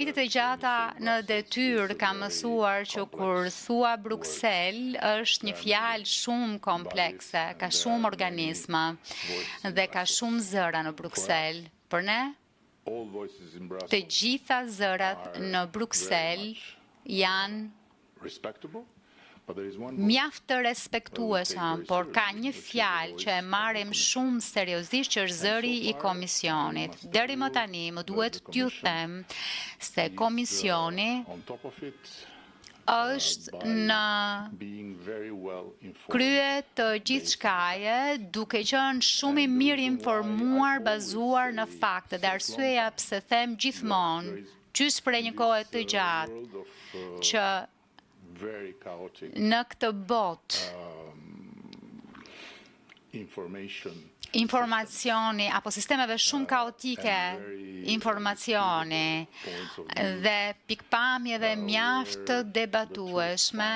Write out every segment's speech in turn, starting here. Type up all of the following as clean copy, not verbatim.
Vitet e gjata në detyrë kam mësuar që kur thua Bruxelles është një fjalë shumë komplekse, ka shumë organisma dhe ka shumë zëra në Bruxelles. Për ne, të gjitha zërat në Bruxelles janë mjaft të respektueshëm, por ka një fjalë që e marrim shumë seriozisht që është zëri i Komisionit. Deri më tani më duhet t'ju them se Komisioni është në krye të gjithçkaje, duke qenë shumë i mirë informuar, bazuar në fakte. Dhe arsyeja pse them gjithmonë, gjysmë për një kohë të gjatë, që në këtë botë informacioni apo sistemeve shumë kaotike informacioni dhe pikpamjeve mjaft të debatueshme,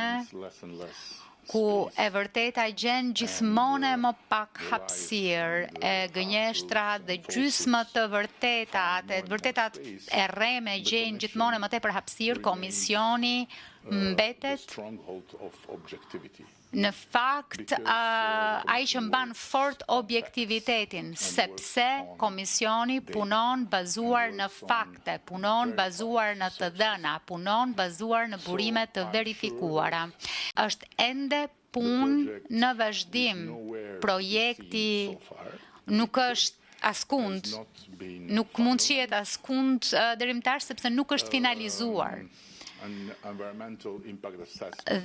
ku e vërteta gjen gjithmonë më pak hapësirë, e gënjeshtra dhe gjysmët të vërtetat, vërtetat e rreme gjen gjithmonë më tepër hapësirë, Komisioni mbetet në fakt ai që mban fort objektivitetin, sepse Komisioni punon bazuar në fakte, punon bazuar në të dhëna, punon bazuar në burime të verifikuara. Është ende punë në vazhdim. Projekti nuk është askund, nuk mund të jetë askund dërimtar sepse nuk është finalizuar.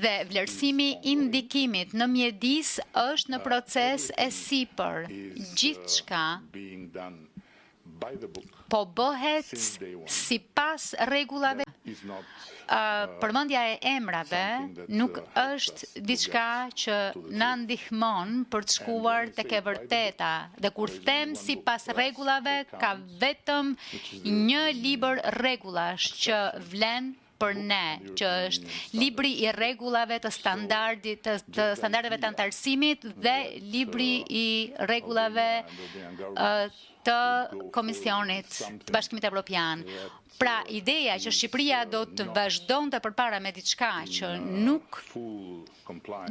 Dhe vlerësimi i ndikimit në mjedis është në proces e sipër. Gjithçka po bëhet sipas rregullave. Përmendja e emrave nuk është diçka që na ndihmon për të shkuar tek e vërteta. Dhe kur them sipas rregullave, ka vetëm një libër rregullash që vlen për ne, që është libri i rregullave të standardeve të antarësimit dhe libri i rregullave të Komisionit të Bashkimit Evropian. Pra, ideja që Shqipëria do të vazhdonte përpara me diçka që nuk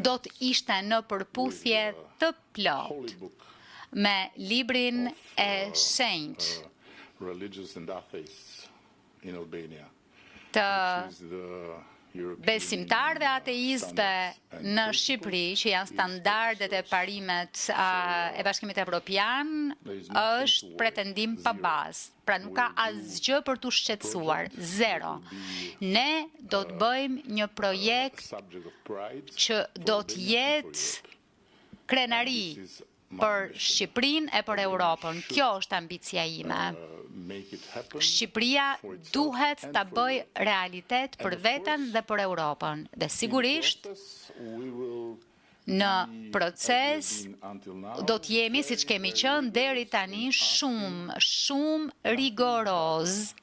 do të ishte në përputhje të plotë me librin e shenjtë të besimtarëve ateistëve në Shqipëri, që janë standardet e parimet e Bashkimit Evropian, është pretendim pa bazë. Pra nuk ka asgjë për t'u shqetësuar, zero. Ne do të bëjmë një projekt që do të jetë krenari për Shqipërinë e për Europën. Kjo është ambicia ime. Shqipëria duhet ta bëj realitet për veten dhe për Europën. Dhe sigurisht në proces do të jemi, siç kemi qenë deri tani, shumë rigoroz